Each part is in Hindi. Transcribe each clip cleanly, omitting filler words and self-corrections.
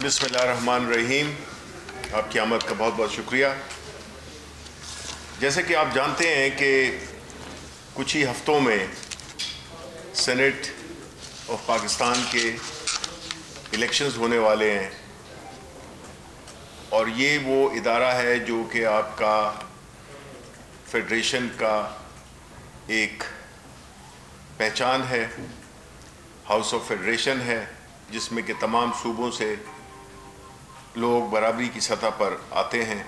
बिस्मिल्लाहिर्रहमानिर्रहीम। आपकी आमद का बहुत बहुत शुक्रिया। जैसे कि आप जानते हैं कि कुछ ही हफ्तों में सेनेट ऑफ पाकिस्तान के इलेक्शंस होने वाले हैं और ये वो इदारा है जो कि आपका फेडरेशन का एक पहचान है, हाउस ऑफ फेडरेशन है, जिसमें कि तमाम सूबों से लोग बराबरी की सतह पर आते हैं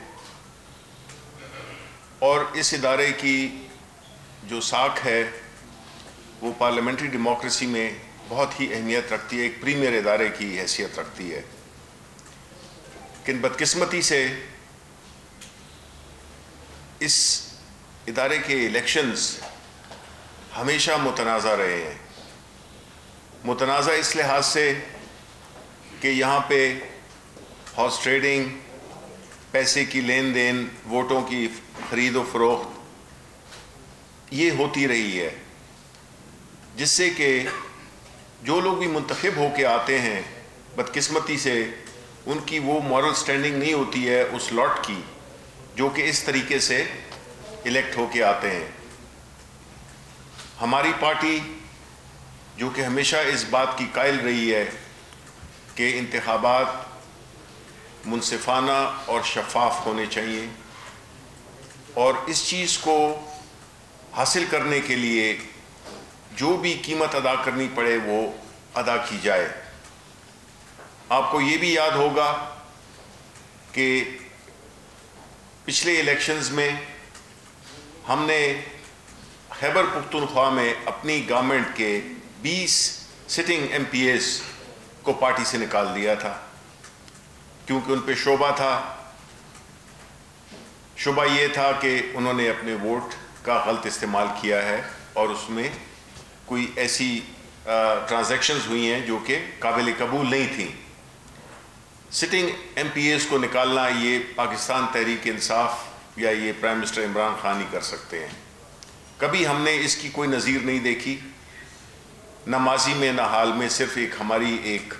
और इस इदारे की जो साख है वो पार्लियामेंट्री डेमोक्रेसी में बहुत ही अहमियत रखती है, एक प्रीमियर इदारे की हैसियत रखती है। लेकिन बदकिस्मती से इस इदारे के इलेक्शंस हमेशा मुतनाज़ा रहे हैं। मुतनाज़ा इस लिहाज से कि यहाँ पे हॉर्स ट्रेडिंग, पैसे की लेन देन, वोटों की खरीदो फरोख्त ये होती रही है, जिससे कि जो लोग भी मुंतखब होके आते हैं बदकिस्मती से उनकी वो मॉरल स्टैंडिंग नहीं होती है उस लॉट की जो कि इस तरीके से इलेक्ट होके आते हैं। हमारी पार्टी जो कि हमेशा इस बात की कायल रही है कि इंतखाबात मुनसिफाना और शफाफ होने चाहिए और इस चीज़ को हासिल करने के लिए जो भी कीमत अदा करनी पड़े वो अदा की जाए। आपको ये भी याद होगा कि पिछले इलेक्शंस में हमने खैबर पख्तूनख्वा में अपनी गवर्नमेंट के 20 सिटिंग MPs को पार्टी से निकाल दिया था क्योंकि उन पे शोबा था। शोबा ये था कि उन्होंने अपने वोट का गलत इस्तेमाल किया है और उसमें कोई ऐसी ट्रांजैक्शंस हुई हैं जो कि काबिल कबूल नहीं थी। सिटिंग MPs को निकालना ये पाकिस्तान तहरीक इंसाफ या ये प्राइम मिनिस्टर इमरान खान ही कर सकते हैं। कभी हमने इसकी कोई नज़ीर नहीं देखी, न माजी में न हाल में। सिर्फ एक हमारी एक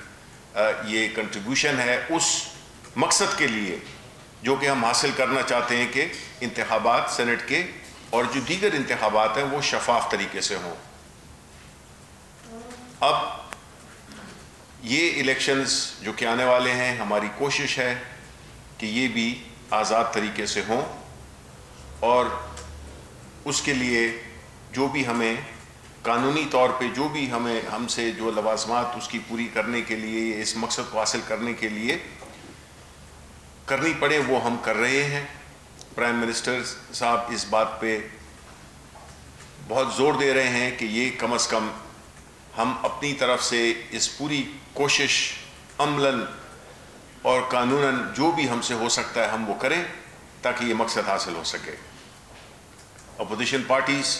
ये कंट्रीब्यूशन है उस मकसद के लिए जो कि हम हासिल करना चाहते हैं कि इंतखाबात सेनेट के और जो दीगर इंतखाबात हैं वो शफाफ तरीके से हों। अब ये इलेक्शंस जो कि आने वाले हैं, हमारी कोशिश है कि ये भी आज़ाद तरीके से हों और उसके लिए जो भी हमें कानूनी तौर पे जो भी हमें हमसे जो लवाज़मात उसकी पूरी करने के लिए, इस मकसद को हासिल करने के लिए करनी पड़े वो हम कर रहे हैं। प्राइम मिनिस्टर साहब इस बात पे बहुत ज़ोर दे रहे हैं कि ये कम अज़ कम हम अपनी तरफ से इस पूरी कोशिश अमलन और कानूनन जो भी हमसे हो सकता है हम वो करें ताकि ये मकसद हासिल हो सके। अपोजिशन पार्टीज़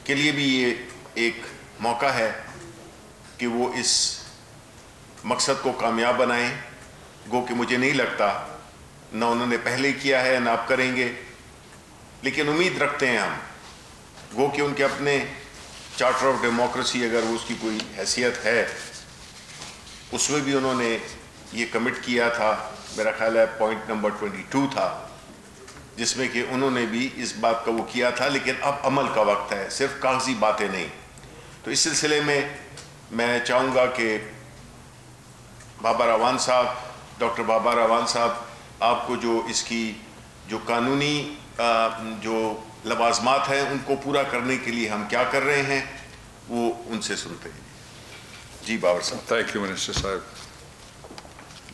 के लिए भी ये एक मौका है कि वो इस मकसद को कामयाब बनाएं। गो कि मुझे नहीं लगता ना उन्होंने पहले किया है ना आप करेंगे, लेकिन उम्मीद रखते हैं हम, गो कि उनके अपने चार्टर ऑफ डेमोक्रेसी अगर वो उसकी कोई हैसियत है उसमें भी उन्होंने ये कमिट किया था। मेरा ख्याल है पॉइंट नंबर 22 था जिसमें कि उन्होंने भी इस बात का वो किया था। लेकिन अब अमल का वक्त है, सिर्फ कागजी बातें नहीं। तो इस सिलसिले में मैं चाहूँगा कि बाबर अवान साहब, डॉक्टर बाबर अवान साहब, आपको जो इसकी जो कानूनी जो लवाज़मात हैं उनको पूरा करने के लिए हम क्या कर रहे हैं वो उनसे सुनते हैं। जी बाबर साहब। थैंक यू मिनिस्टर साहब।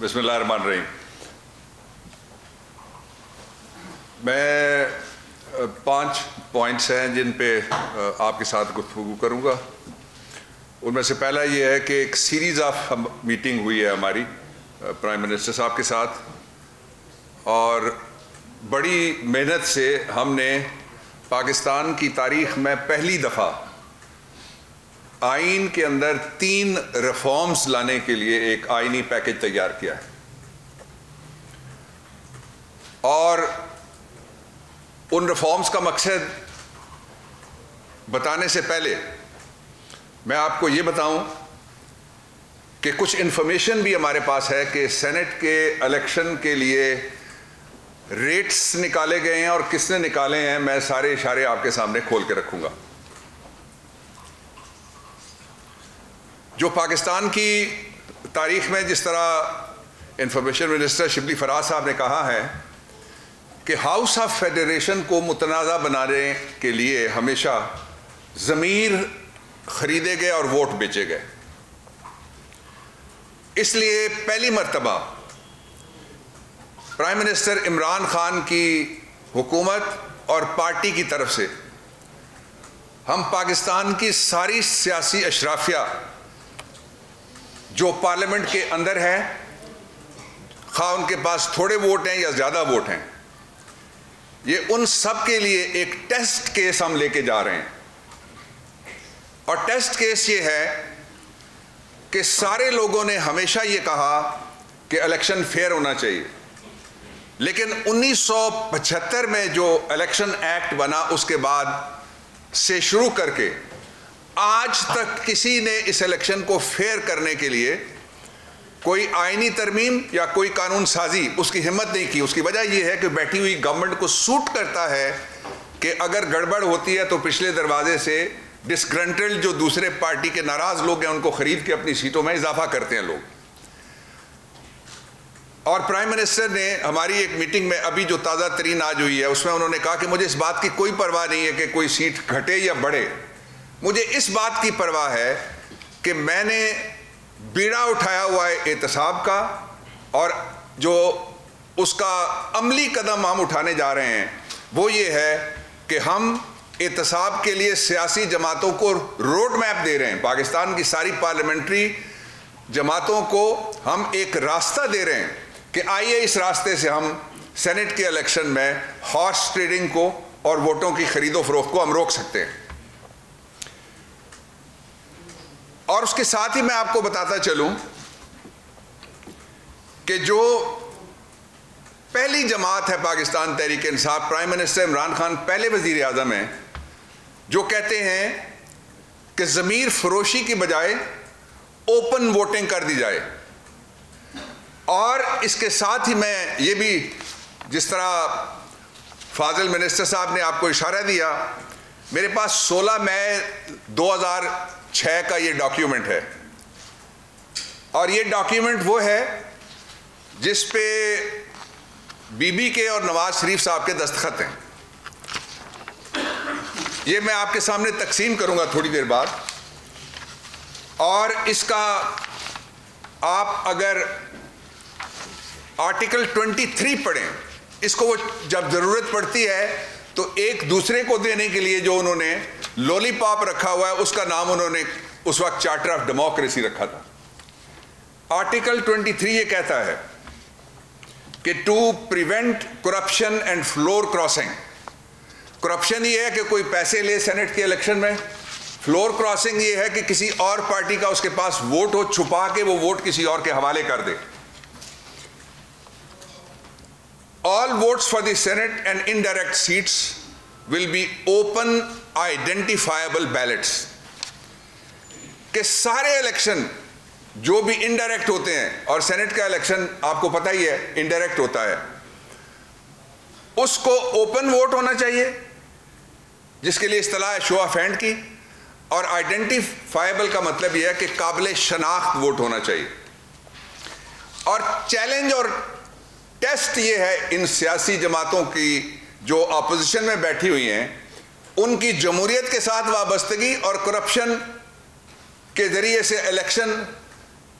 बिस्मिल्लाहिर्रहमानिर्रहीम। मैं 5 पॉइंट्स हैं जिन पे आपके साथ गुफ्तगू करूँगा। उनमें से पहला ये है कि एक सीरीज़ ऑफ मीटिंग हुई है हमारी प्राइम मिनिस्टर साहब के साथ और बड़ी मेहनत से हमने पाकिस्तान की तारीख़ में पहली दफ़ा आइन के अंदर 3 रिफॉर्म्स लाने के लिए एक आइनी पैकेज तैयार किया है और उन रिफॉर्म्स का मकसद बताने से पहले मैं आपको ये बताऊं कि कुछ इन्फॉर्मेशन भी हमारे पास है कि सेनेट के इलेक्शन के लिए रेट्स निकाले गए हैं और किसने निकाले हैं। मैं सारे इशारे आपके सामने खोल के रखूंगा। जो पाकिस्तान की तारीख में जिस तरह इंफॉर्मेशन मिनिस्टर शिबली फराज साहब ने कहा है कि हाउस ऑफ फेडरेशन को मुतनाज़ा बनाने के लिए हमेशा ज़मीर खरीदे गए और वोट बेचे गए, इसलिए पहली मर्तबा प्राइम मिनिस्टर इमरान खान की हुकूमत और पार्टी की तरफ से हम पाकिस्तान की सारी सियासी अशराफिया जो पार्लियामेंट के अंदर है, खा उनके पास थोड़े वोट हैं या ज़्यादा वोट हैं, ये उन सब के लिए एक टेस्ट केस हम लेके जा रहे हैं। और टेस्ट केस ये है कि सारे लोगों ने हमेशा ये कहा कि इलेक्शन फेयर होना चाहिए, लेकिन 1975 में जो इलेक्शन एक्ट बना उसके बाद से शुरू करके आज तक किसी ने इस इलेक्शन को फेयर करने के लिए कोई आईनी तरमीम या कोई कानून साजी उसकी हिम्मत नहीं की। उसकी वजह यह है कि बैठी हुई गवर्नमेंट को सूट करता है कि अगर गड़बड़ होती है तो पिछले दरवाजे से डिस्ग्रंटल्ड जो दूसरे पार्टी के नाराज लोग हैं उनको खरीद के अपनी सीटों में इजाफा करते हैं लोग। और प्राइम मिनिस्टर ने हमारी एक मीटिंग में अभी जो ताज़ा तरीन आज हुई है उसमें उन्होंने कहा कि मुझे इस बात की कोई परवाह नहीं है कि कोई सीट घटे या बढ़े, मुझे इस बात की परवाह है कि मैंने बीड़ा उठाया हुआ है एहतसाब का, और जो उसका अमली कदम हम उठाने जा रहे हैं वो ये है कि हम एहतसाब के लिए सियासी जमातों को रोड मैप दे रहे हैं। पाकिस्तान की सारी पार्लियामेंट्री जमातों को हम एक रास्ता दे रहे हैं कि आइए इस रास्ते से हम सेनेट के इलेक्शन में हॉर्स ट्रेडिंग को और वोटों की खरीदो फरोख्त को हम रोक सकते हैं। और उसके साथ ही मैं आपको बताता चलूं कि जो पहली जमात है पाकिस्तान तहरीक इंसाफ, प्राइम मिनिस्टर इमरान खान पहले वजीर आज़म हैं, जो कहते हैं कि ज़मीर फरोशी की बजाय ओपन वोटिंग कर दी जाए। और इसके साथ ही मैं ये भी, जिस तरह फाजिल मिनिस्टर साहब ने आपको इशारा दिया, मेरे पास 16 मई 2006 का ये डॉक्यूमेंट है, और ये डॉक्यूमेंट वो है जिस पे बीबी के और नवाज शरीफ साहब के दस्तखत हैं। ये मैं आपके सामने तकसीम करूंगा थोड़ी देर बाद, और इसका आप अगर आर्टिकल 23 पढ़ें, इसको वो जब ज़रूरत पड़ती है तो एक दूसरे को देने के लिए जो उन्होंने लॉलीपॉप रखा हुआ है उसका नाम उन्होंने उस वक्त चार्टर ऑफ डेमोक्रेसी रखा था। आर्टिकल 23 ये कहता है कि to prevent corruption and floor crossing. Corruption ये है कि कोई पैसे ले सेनेट के इलेक्शन में, फ्लोर क्रॉसिंग ये है कि किसी और पार्टी का उसके पास वोट हो, छुपा के वो वोट किसी और के हवाले कर दे। All votes for the Senate and indirect seats will be open identifiable ballots। कि सारे इलेक्शन जो भी इनडायरेक्ट होते हैं, और सेनेट का इलेक्शन आपको पता ही है इनडायरेक्ट होता है, उसको ओपन वोट होना चाहिए, जिसके लिए इस्तिलाह है शो ऑफ हैंड की, और आइडेंटिफाइबल का मतलब यह है कि काबिल शनाख्त वोट होना चाहिए। और चैलेंज और टेस्ट ये है इन सियासी जमातों की जो अपोजिशन में बैठी हुई हैं, उनकी जमहूरियत के साथ वाबस्तगी और करप्शन के जरिए से इलेक्शन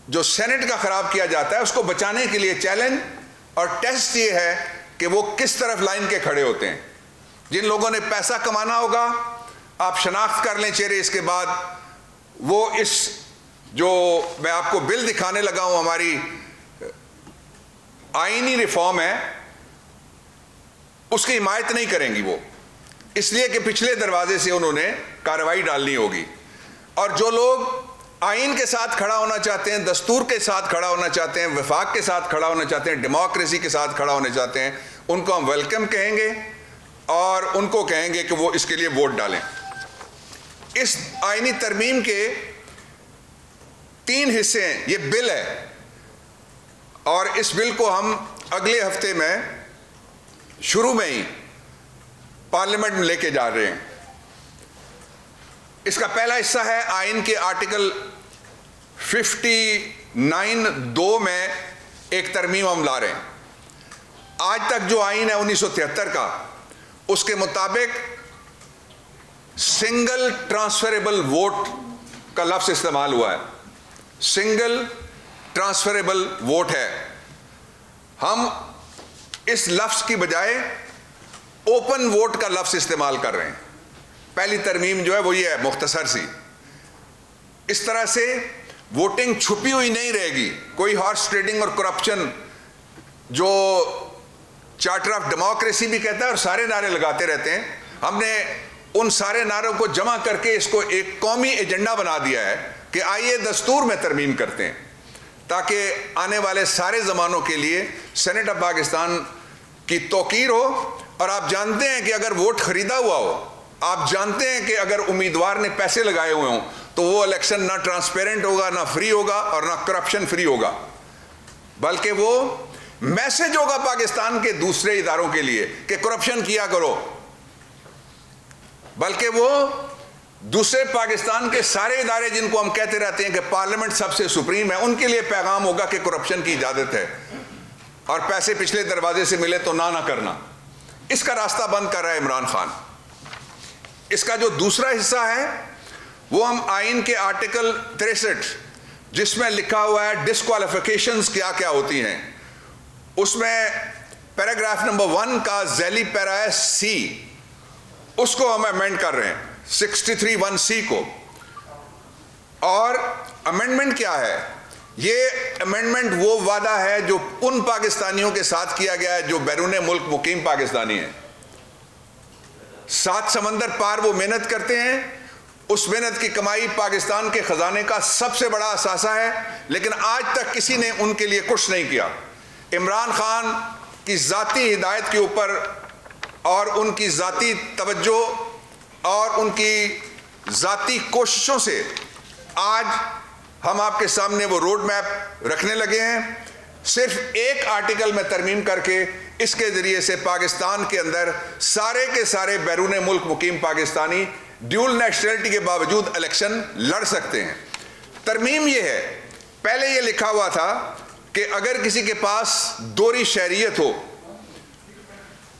जो सेनेट का खराब किया जाता है उसको बचाने के लिए चैलेंज और टेस्ट ये है कि वो किस तरफ लाइन के खड़े होते हैं। जिन लोगों ने पैसा कमाना होगा, आप शनाख्त कर लें चेहरे, इसके बाद वो इस जो मैं आपको बिल दिखाने लगा हूं, हमारी आईनी रिफॉर्म है, उसकी हिमायत नहीं करेंगी वो, इसलिए कि पिछले दरवाजे से उन्होंने कार्रवाई डालनी होगी। और जो लोग आइन के साथ खड़ा होना चाहते हैं, दस्तूर के साथ खड़ा होना चाहते हैं, वफाक के साथ खड़ा होना चाहते हैं, डेमोक्रेसी के साथ खड़ा होना चाहते हैं, उनको हम वेलकम कहेंगे और उनको कहेंगे कि वो इसके लिए वोट डालें। इस आईनी तरमीम के 3 हिस्से हैं। ये बिल है और इस बिल को हम अगले हफ्ते में शुरू में ही पार्लियामेंट में लेके जा रहे हैं। इसका पहला हिस्सा है आइन के आर्टिकल 59(2) में एक तरमीम हम ला रहे हैं। आज तक जो आइन है 1973 का, उसके मुताबिक सिंगल ट्रांसफरेबल वोट का लफ्ज इस्तेमाल हुआ है। सिंगल ट्रांसफरेबल वोट है। हम इस लफ्ज की बजाय ओपन वोट का लफ्ज इस्तेमाल कर रहे हैं। पहली तरमीम जो है वो ये है, मुख्तसर सी। इस तरह से वोटिंग छुपी हुई नहीं रहेगी। कोई हॉर्स ट्रेडिंग और करप्शन, जो चार्टर ऑफ डेमोक्रेसी भी कहता है और सारे नारे लगाते रहते हैं, हमने उन सारे नारों को जमा करके इसको एक कौमी एजेंडा बना दिया है कि आइए दस्तूर में तरमीम करते हैं, ताकि आने वाले सारे ज़मानों के लिए सेनेट ऑफ पाकिस्तान की तौकीर हो। और आप जानते हैं कि अगर वोट खरीदा हुआ हो, आप जानते हैं कि अगर उम्मीदवार ने पैसे लगाए हुए हों, तो वो इलेक्शन ना ट्रांसपेरेंट होगा, ना फ्री होगा और ना करप्शन फ्री होगा, बल्कि वो मैसेज होगा पाकिस्तान के दूसरे इदारों के लिए कि करप्शन किया करो, बल्कि वो दूसरे पाकिस्तान के सारे इदारे जिनको हम कहते रहते हैं कि पार्लियामेंट सबसे सुप्रीम है, उनके लिए पैगाम होगा कि करप्शन की इजाजत है और पैसे पिछले दरवाजे से मिले तो ना करना। इसका रास्ता बंद कर रहा है इमरान खान। इसका जो दूसरा हिस्सा है वो हम आइन के आर्टिकल 63, जिसमें लिखा हुआ है डिस्क्वालिफिकेशंस क्या क्या होती हैं, उसमें पैराग्राफ नंबर 1 का ज़ैली पैरा है C, उसको हम अमेंड कर रहे हैं 63(1)(c) को। और अमेंडमेंट क्या है? ये अमेंडमेंट वो वादा है जो उन पाकिस्तानियों के साथ किया गया है जो बैरूने मुल्क मुकीम पाकिस्तानी हैं। 7 समंदर पार वो मेहनत करते हैं, उस मेहनत की कमाई पाकिस्तान के खजाने का सबसे बड़ा असासा है, लेकिन आज तक किसी ने उनके लिए कुछ नहीं किया। इमरान खान की ज़ाती हिदायत के ऊपर और उनकी ज़ाती तवज्जो और उनकी ज़ाती कोशिशों से आज हम आपके सामने वो रोड मैप रखने लगे हैं। सिर्फ एक आर्टिकल में तरमीम करके इसके ज़रिए से पाकिस्तान के अंदर सारे के सारे बैरूने मुल्क मुकीम पाकिस्तानी ड्यूल नेशनलिटी के बावजूद इलेक्शन लड़ सकते हैं। तरमीम ये है, पहले ये लिखा हुआ था कि अगर किसी के पास दोहरी शहरियत हो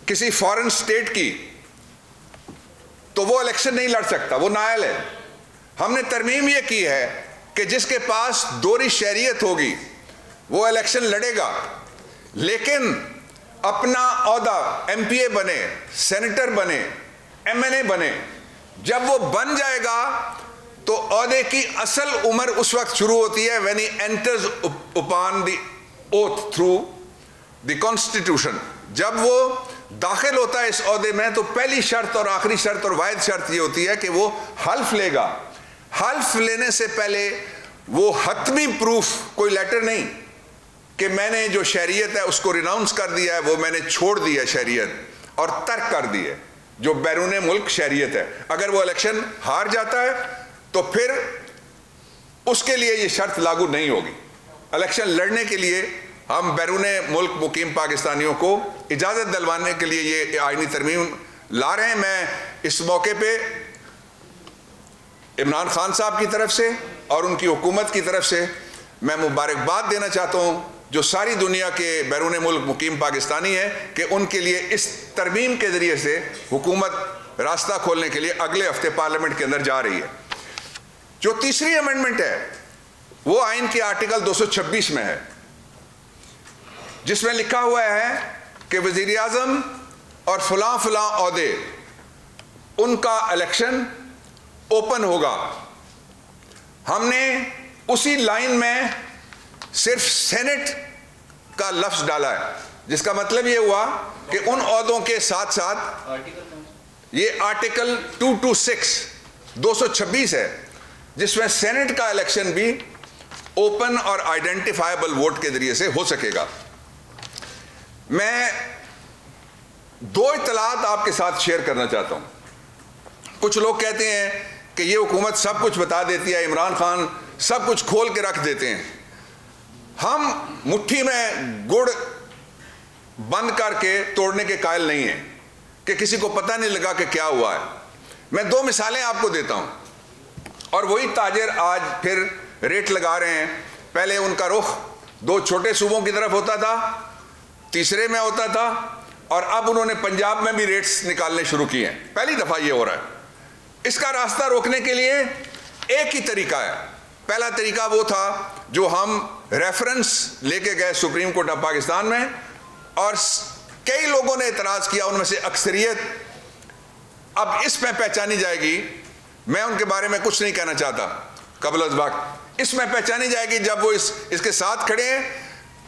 किसी फॉरेन स्टेट की, तो वो इलेक्शन नहीं लड़ सकता, वो नाअहल है। हमने तरमीम ये की है कि जिसके पास दोहरी शहरियत होगी वो इलेक्शन लड़ेगा, लेकिन अपना ओहदा MPA बने, सेनेटर बने, MNA बने, जब वो बन जाएगा तो ओहदे की असल उम्र उस वक्त शुरू होती है when he enters upon the oath through the constitution। जब वो दाखिल होता है इस ओहदे में, तो पहली शर्त और आखिरी शर्त और वाहिद शर्त ये होती है कि वो हल्फ लेगा। हल्फ लेने से पहले वो हतमी प्रूफ, कोई लेटर नहीं कि मैंने जो शहरियत है उसको रिनाउंस कर दिया है, वो मैंने छोड़ दी है शहरियत और तर्क कर दी है जो बैरूने मुल्क शहरियत है। अगर वो इलेक्शन हार जाता है तो फिर उसके लिए ये शर्त लागू नहीं होगी। इलेक्शन लड़ने के लिए हम बैरूने मुल्क मुकीम पाकिस्तानियों को इजाज़त दिलवाने के लिए ये आईनी तरमीम ला रहे हैं। मैं इस मौके पे इमरान खान साहब की तरफ से और उनकी हुकूमत की तरफ से मैं मुबारकबाद देना चाहता हूँ, जो सारी दुनिया के बैरूने मुल्क मुकीम पाकिस्तानी है, कि उनके लिए इस तरमीम के ज़रिए से हुकूमत रास्ता खोलने के लिए अगले हफ्ते पार्लियामेंट के अंदर जा रही है। जो तीसरी अमेंडमेंट है वो आइन के आर्टिकल 226 में है, जिसमें लिखा हुआ है कि वज़ीर आज़म और फलां फलां ओहदे उनका इलेक्शन ओपन होगा। हमने उसी लाइन में सिर्फ सेनेट का लफ्ज डाला है, जिसका मतलब ये हुआ कि उन ओहदों के साथ साथ ये आर्टिकल 226 है, जिसमें सेनेट का इलेक्शन भी ओपन और आइडेंटिफाइबल वोट के जरिए से हो सकेगा। मैं 2 इत्तलात आपके साथ शेयर करना चाहता हूं। कुछ लोग कहते हैं कि ये हुकूमत सब कुछ बता देती है, इमरान खान सब कुछ खोल के रख देते हैं। हम मुट्ठी में गुड़ बंद करके तोड़ने के कायल नहीं हैं कि किसी को पता नहीं लगा कि क्या हुआ है। मैं 2 मिसालें आपको देता हूं, और वही ताजिर आज फिर रेट लगा रहे हैं। पहले उनका रुख 2 छोटे सूबों की तरफ होता था, तीसरे में होता था, और अब उन्होंने पंजाब में भी रेट्स निकालने शुरू किए हैं। पहली दफा ये हो रहा है। इसका रास्ता रोकने के लिए एक ही तरीका है। पहला तरीका वो था जो हम रेफरेंस लेके गए सुप्रीम कोर्ट ऑफ पाकिस्तान में, और कई लोगों ने इतराज किया, उनमें से अक्सरियत अब इसमें पहचानी जाएगी। मैं उनके बारे में कुछ नहीं कहना चाहता कबल अज़ वक्त। इसमें पहचानी जाएगी जब वो इसके साथ खड़े हैं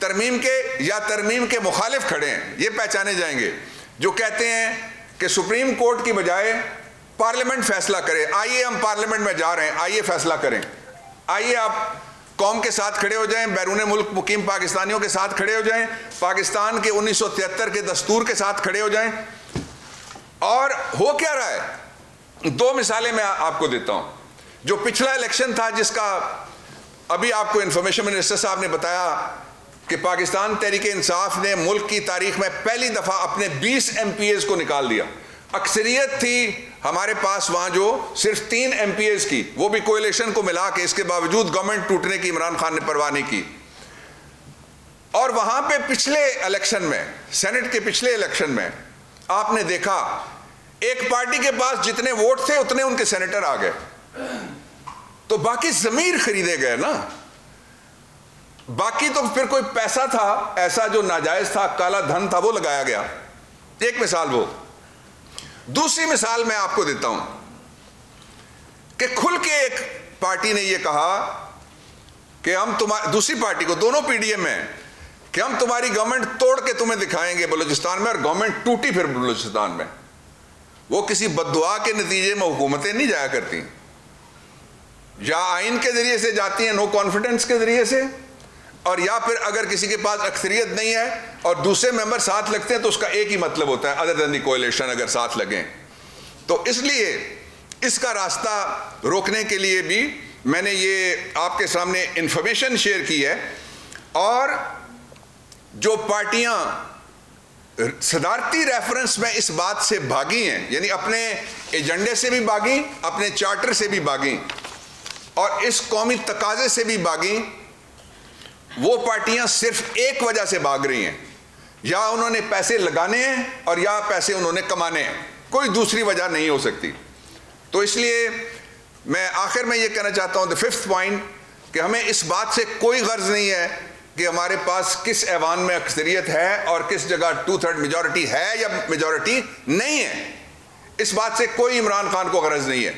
तरमीम के, या तरमीम के मुखालिफ खड़े हैं। ये पहचाने जाएंगे जो कहते हैं कि सुप्रीम कोर्ट की बजाय पार्लियामेंट फैसला करे। आइए हम पार्लियामेंट में जा रहे हैं, आइए फैसला करें, आइए आप कौम के साथ खड़े हो जाएं, बैरून मुल्क मुकीम पाकिस्तानियों के साथ खड़े हो जाएं, पाकिस्तान के 1973 के दस्तूर के साथ खड़े हो जाएं। और हो क्या रहा है, 2 मिसालें मैं आपको देता हूं। जो पिछला इलेक्शन था, जिसका अभी आपको इंफॉर्मेशन मिनिस्टर साहब ने बताया कि पाकिस्तान तहरीक इंसाफ ने मुल्क की तारीख में पहली दफा अपने 20 MPAs को निकाल दिया। अक्सरियत थी हमारे पास वहां जो सिर्फ 3 MPAs की, वो भी कोएलिशन को मिला के। इसके बावजूद गवर्नमेंट टूटने की इमरान खान ने परवाह नहीं की। और वहां पे पिछले इलेक्शन में, सेनेट के पिछले इलेक्शन में आपने देखा एक पार्टी के पास जितने वोट थे उतने उनके सेनेटर आ गए। तो बाकी जमीर खरीदे गए ना, बाकी तो फिर कोई पैसा था ऐसा जो नाजायज था, काला धन था, वो लगाया गया। एक मिसाल वो। दूसरी मिसाल मैं आपको देता हूं कि खुल के एक पार्टी ने यह कहा कि हम तुम्हारी, दूसरी पार्टी को, दोनों PDM में, कि हम तुम्हारी गवर्नमेंट तोड़ के तुम्हें दिखाएंगे बलूचिस्तान में। और गवर्नमेंट टूटी फिर बलूचिस्तान में। वो किसी बद्दुआ के नतीजे में हुकूमतें नहीं जाया करती, या आइन के जरिए से जाती हैं, नो कॉन्फिडेंस के जरिए से, और या फिर अगर किसी के पास अक्सरियत नहीं है और दूसरे मेंबर साथ लगते हैं तो उसका एक ही मतलब होता है, अदर देन दी कोएलिशन, अगर साथ लगें। तो इसलिए इसका रास्ता रोकने के लिए भी मैंने ये आपके सामने इंफॉर्मेशन शेयर की है। और जो पार्टियां सदारती रेफरेंस में इस बात से भागी हैं, यानी अपने एजेंडे से भी भागी, अपने चार्टर से भी भागी, और इस कौमी तकाजे से भी भागी, वो पार्टियां सिर्फ एक वजह से भाग रही हैं, या उन्होंने पैसे लगाने हैं और या पैसे उन्होंने कमाने हैं। कोई दूसरी वजह नहीं हो सकती। तो इसलिए मैं आखिर में ये कहना चाहता हूं, द 5th पॉइंट, कि हमें इस बात से कोई गर्ज नहीं है कि हमारे पास किस ऐवान में अक्सरियत है और किस जगह 2/3 मेजॉरिटी है या मेजॉरिटी नहीं है। इस बात से कोई इमरान खान को गरज नहीं है।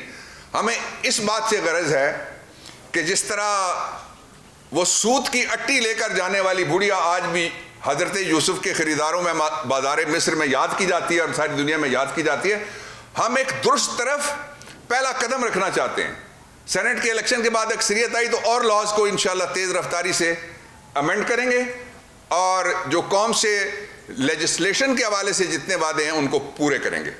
हमें इस बात से गरज है कि जिस तरह वो सूत की अट्टी लेकर जाने वाली बुढ़िया आज भी हजरत यूसुफ के खरीदारों में बाजार मिस्र में याद की जाती है और सारी दुनिया में याद की जाती है, हम एक दुरुस्त तरफ पहला कदम रखना चाहते हैं। सेनेट के इलेक्शन के बाद अक्सरियत आई तो और लॉज को इंशाल्लाह तेज रफ्तारी से अमेंड करेंगे, और जो कौम से लेजिस्लेशन के हवाले से जितने वादे हैं उनको पूरे करेंगे।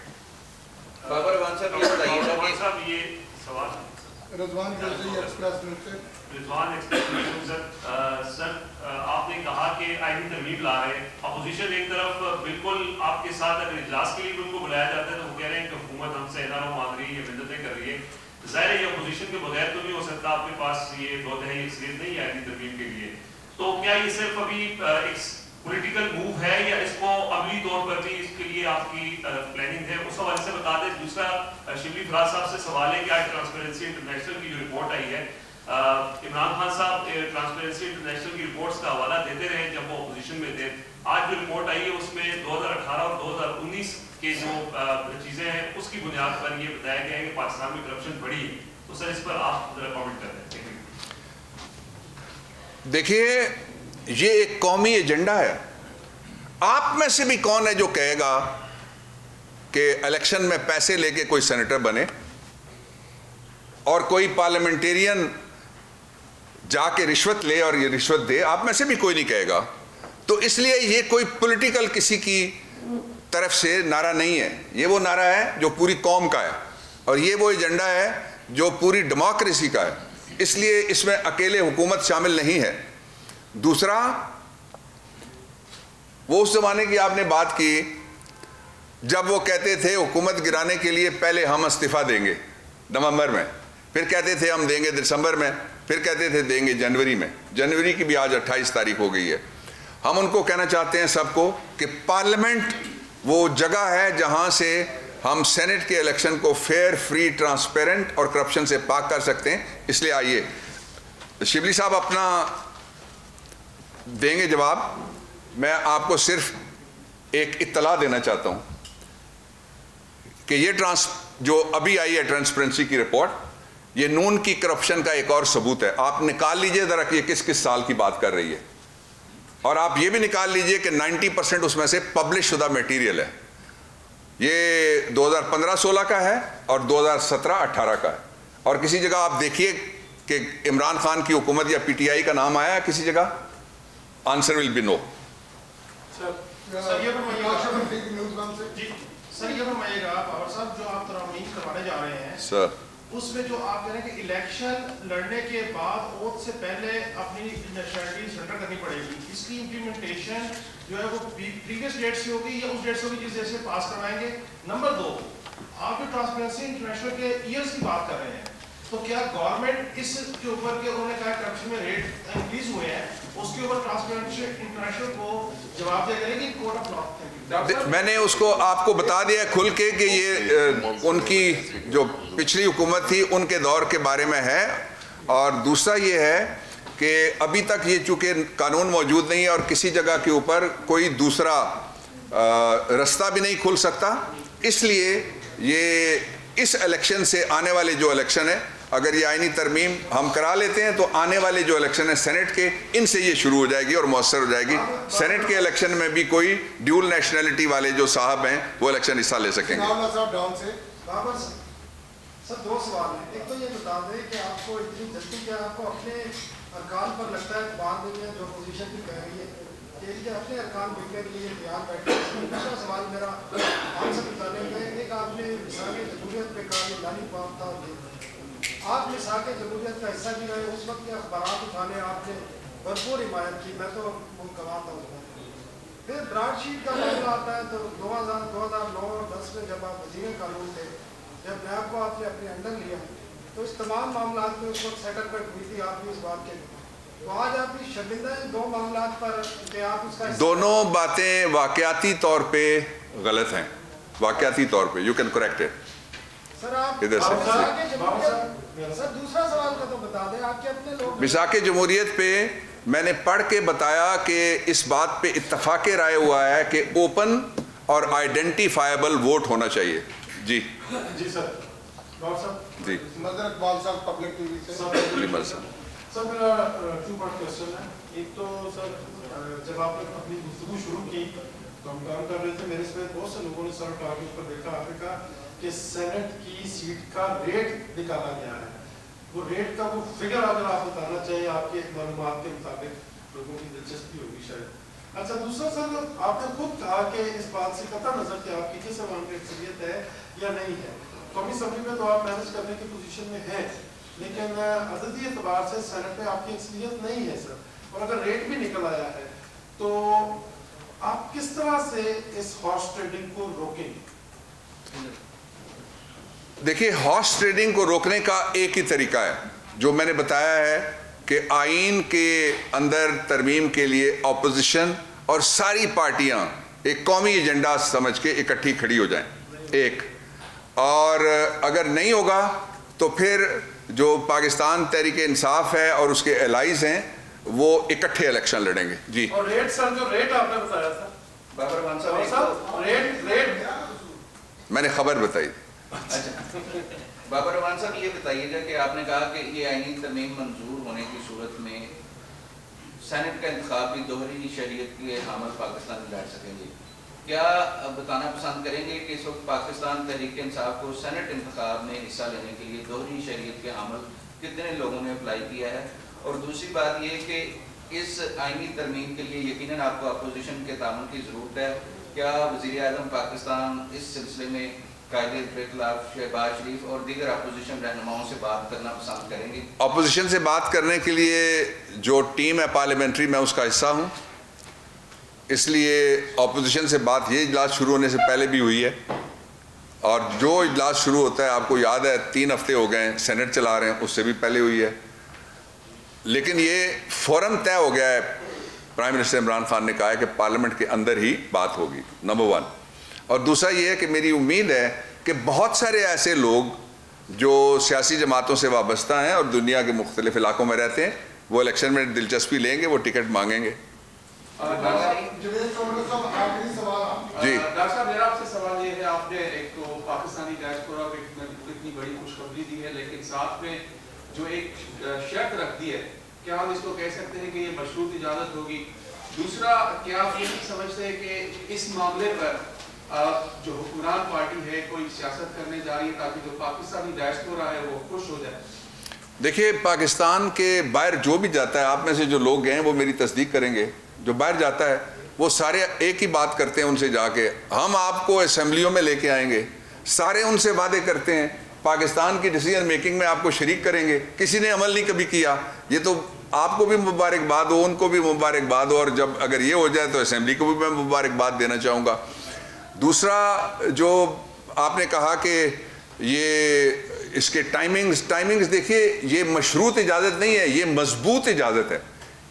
रिजवान एक्सप्रेस सर, आपने कहा कि आईनी तरमीम ला रहे हैं। अपोजिशन एक तरफ बिल्कुल आपके साथ, अगर इजलास के लिए उनको बुलाया जाता है तो वो कह रहे हैं कि हुकूमत हमसे एनआरओ मांग रही है, मिन्नतें कर रही है। ज़ाहिर है ये अपोजिशन के बगैर तो नहीं हो सकता, आपके पास ये 2/3 अक्सरियत नहीं है आईनी तरमीम के लिए। तो क्या ये सिर्फ अभी एक पॉलिटिकल मूव है या इसको अमली तौर पर भी इसके लिए आपकी प्लानिंग है, उस हवाले से बता दें। दूसरा, शिबली फराज साहब से सवाल है कि आज ट्रांसपेरेंसी इंटरनेशनल की जो रिपोर्ट आई है, इमरान खान साहब ट्रांसपेरेंसी इंटरनेशनल की रिपोर्ट्स का हवाला देते रहे जब वो अपोजिशन में थे। आज जो रिपोर्ट आई है उसमें 2018 और 2019 के जो चीजें हैं उसकी बुनियाद पर ये बताया गया है कि पाकिस्तान में करप्शन बढ़ी है। तो सर इस पर आप जरा कमेंट कर दें। देखिए, ये एक कौमी एजेंडा है। आप में से भी कौन है जो कहेगा कि इलेक्शन में पैसे लेके कोई सेनेटर बने और कोई पार्लियामेंटेरियन जाके रिश्वत ले और ये रिश्वत दे? आप में से भी कोई नहीं कहेगा। तो इसलिए ये कोई पॉलिटिकल किसी की तरफ से नारा नहीं है, ये वो नारा है जो पूरी कौम का है, और ये वो एजेंडा है जो पूरी डेमोक्रेसी का है। इसलिए इसमें अकेले हुकूमत शामिल नहीं है। दूसरा, वो उस जमाने की आपने बात की जब वो कहते थे हुकूमत गिराने के लिए पहले हम इस्तीफा देंगे नवंबर में, फिर कहते थे हम देंगे दिसंबर में, फिर कहते थे देंगे जनवरी में। जनवरी की भी आज 28 तारीख हो गई है। हम उनको कहना चाहते हैं सबको कि पार्लियामेंट वो जगह है जहां से हम सेनेट के इलेक्शन को फेयर, फ्री, ट्रांसपेरेंट और करप्शन से पाक कर सकते हैं। इसलिए आइए, शिबली साहब अपना देंगे जवाब। मैं आपको सिर्फ एक इत्तला देना चाहता हूं कि ये जो अभी आई है ट्रांसपेरेंसी की रिपोर्ट, ये नून की करप्शन का एक और सबूत है। आप निकाल लीजिए जरा कि ये किस किस साल की बात कर रही है, और आप ये भी निकाल लीजिए कि 90% उसमें से पब्लिश शुदा मटेरियल है। ये 2015-16 का है और 2017-18 का है। और किसी जगह आप देखिए कि इमरान खान की हुकूमत या PTI का नाम आया किसी जगह? Answer will be no. Sir ये फरमाइएगा बाबर साहब, जो आप तरामीम करवाने जा रहे हैं सर, उसमें जो आप कह रहे हैं कि इलेक्शन लड़ने के बाद ओथ से पहले अपनी नेशनलिटी सरेंडर करनी पड़ेगी, इसकी इम्प्लीमेंटेशन जो है वो प्रीवियस डेट से होगी या उस डेट से होगी जिस डेट से पास करवाएंगे? नंबर 2, आप जो ट्रांसपेरेंसी इंटरनेशनल के ईयर्स की बात कर रहे हैं, तो क्या गवर्नमेंट इसके ऊपर के उन्होंने कहा करप्शन में रेट इंक्रीज हुए हैं, उसके ऊपर ट्रांसपेरेंसी इंटरनेशनल को जवाब दे करेगी कोर्ट ऑफ लॉ? मैंने उसको आपको बता दिया खुल के कि ये उनकी जो पिछली हुकूमत थी उनके दौर के बारे में है। और दूसरा ये है कि अभी तक ये चूँकि कानून मौजूद नहीं है और किसी जगह के ऊपर कोई दूसरा रास्ता भी नहीं खुल सकता, इसलिए ये इस इलेक्शन से आने वाले जो इलेक्शन है, अगर ये आईनी तरमीम हम करा लेते हैं तो आने वाले जो इलेक्शन है सेनेट के, इनसे ये शुरू हो जाएगी और मौसर हो जाएगी। सेनेट के इलेक्शन में भी कोई ड्यूल नेशनलिटी वाले जो साहब हैं वो इलेक्शन हिस्सा ले सकेंगे। सर 2 सवाल हैं। एक तो ये बता दें कि आपको इतनी जल्दी क्या आपको अपने अरकान पर लगता है बाद में जो पोजीशन भी कह रही है कि अपने अरकान बिकने के लिए तैयार बैठे? दूसरा सवाल मेरा आपसे बताने में, एक आपने मिसाल जमहूरियत पे कहा कि लाली पाप था, आप मिसाल जमहूरियत का हिस्सा भी रहे, उस वक्त के अखबारात उठाने आपने भरपूर हिमायत की, मैं तो मुमकना था उसमें। फिर ब्राडशीट का मामला आता है तो 2009-10 में जब आप वज़ीर कानून थे, जब नैब को आपने अपने अंडर लिया, तो इस तमाम मामला में उस वक्त सेटलमेंट हुई थी आपकी इस बात के, तो आज आपकी शर्मिंदा 2 मामला पर कि आप उसका दोनों बातें वाकयाती तौर पे गलत हैं, वाकयाती तौर पे। You can correct it. Sir आप इधर से सर दूसरा सवाल का तो बता दें, आपके अपने लोग मिसाके जमहूरियत पे मैंने पढ़ के बताया कि इस बात पे इत्तफाक राय हुआ है कि ओपन और आइडेंटिफाइबल वोट होना चाहिए। जी जी सर, जी मदर इकबाल साहब पब्लिक टीवी से। सर मेरा 2 पार्ट क्वेश्चन है। एक तो सर जब आपने अपनी गुफ्तगू शुरू की तो हम काम कर रहे थे, मेरे से बहुत से लोगों ने सर टारगेट पर देखा, आपने कहा कि सेनेट की सीट का रेट निकाला गया है। वो रेट का वो फिगर अगर आप बताना चाहिए, आपके मालूमात के मुताबिक लोगों की दिलचस्पी होगी शायद। अच्छा, दूसरा सर आपने खुद कहा कि इस बात से कतई नजर कि आपकी किस अवाम की अक्सरियत है या नहीं है, कौमी असम्बली में तो आप मैनेज करने की पोजीशन में हैं, लेकिन अददी एतबार से सेनेट में आपकी अक्सरियत नहीं है सर। और अगर रेट भी निकल आया है तो आप किस तरह से इस हॉर्स ट्रेडिंग को रोकेंगे? देखिए, हॉर्स ट्रेडिंग को रोकने का एक ही तरीका है जो मैंने बताया है कि आईन के अंदर तरमीम के लिए अपोजिशन और सारी पार्टियां एक कौमी एजेंडा समझ के इकट्ठी खड़ी हो जाएं, एक। और अगर नहीं होगा तो फिर जो पाकिस्तान तहरीक इंसाफ है और उसके एलाइज हैं वो इकट्ठे इलेक्शन लड़ेंगे। जी। और रेट सर, जो रेट आपने बताया था बाबर रहमान साहब, रेट मैंने खबर बताई। अच्छा बाबर रहमान साहब, ये बताइएगा कि आपने कहा कि ये आईनी तरमीम मंजूर होने की सूरत में सेनेट का इंतखाब भी दोहरी शरीयत के हामिल पाकिस्तान लड़ सकेंगे। क्या बताना पसंद करेंगे कि इस वक्त पाकिस्तान तहरीक इंसाफ को सेनेट इंतखाब में हिस्सा लेने के लिए दोहरी शरीयत के हामिल कितने लोगों ने अप्लाई किया है? और दूसरी बात ये कि इस आईनी तरमीम के लिए यकीनन आपको अपोजिशन के तामुन की ज़रूरत है। क्या वज़ीर आज़म पाकिस्तान इस सिलसिले में कायदे के खिलाफ शहबाज शरीफ और दीगर अपोजिशन रहनुमाओं से बात करना पसंद करेंगे? अपोजिशन से बात करने के लिए जो टीम है पार्लियामेंट्री, मैं उसका हिस्सा हूँ, इसलिए अपोजिशन से बात ये इजलास शुरू होने से पहले भी हुई है, और जो इजलास शुरू होता है आपको याद है 3 हफ्ते हो गए सेनेट चला रहे हैं, उससे भी पहले हुई है। लेकिन ये फौरन तय हो गया है, प्राइम मिनिस्टर इमरान खान ने कहा है कि पार्लियामेंट के अंदर ही बात होगी, नंबर 1। और दूसरा ये है कि मेरी उम्मीद है कि बहुत सारे ऐसे लोग जो सियासी जमातों से वाबस्ता हैं और दुनिया के मुख्तलिफ इलाकों में रहते हैं, वो इलेक्शन में दिलचस्पी लेंगे, वो टिकट मांगेंगे। जी डॉक्टर साहब, मेरा आपसे सवाल ये है, आपने एक तो पाकिस्तानी डायस्पोरा को इतनी बड़ी खुशखबरी दी है, लेकिन साथ में जो एक शर्त रख दी है, क्या हम इसको कह सकते हैं कि ये मशरूत इजाजत होगी? दूसरा, क्या आप ये नहीं समझते हैं कि इस मामले पर जो हुक्मरान पार्टी है कोई सियासत करने जा रही है ताकि जो पाकिस्तानी डायस्पोरा है वो खुश हो जाए? देखिए, पाकिस्तान के बाहर जो भी जाता है, आप में से जो लोग हैं वो मेरी तस्दीक करेंगे, जो बाहर जाता है वो सारे एक ही बात करते हैं उनसे जाके, हम आपको असेंबलियों में लेके आएंगे, सारे उनसे वादे करते हैं पाकिस्तान की डिसीजन मेकिंग में आपको शरीक करेंगे। किसी ने अमल नहीं कभी किया। ये तो आपको भी मुबारकबाद हो, उनको भी मुबारकबाद हो, और जब अगर ये हो जाए तो असेंबली को भी मैं मुबारकबाद देना चाहूँगा। दूसरा, जो आपने कहा कि ये इसके टाइमिंग्स देखिए, ये मशरूत इजाज़त नहीं है, ये मजबूत इजाज़त है।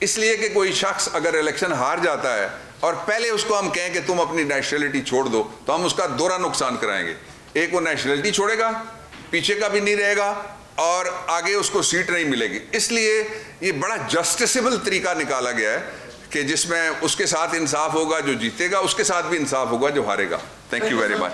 इसलिए कि कोई शख्स अगर इलेक्शन हार जाता है और पहले उसको हम कहें कि तुम अपनी नेशनलिटी छोड़ दो, तो हम उसका दोहरा नुकसान कराएंगे। एक, वो नेशनलिटी छोड़ेगा, पीछे का भी नहीं रहेगा, और आगे उसको सीट नहीं मिलेगी। इसलिए ये बड़ा जस्टिसेबल तरीका निकाला गया है कि जिसमें उसके साथ इंसाफ होगा जो जीतेगा, उसके साथ भी इंसाफ होगा जो हारेगा। Thank you very much.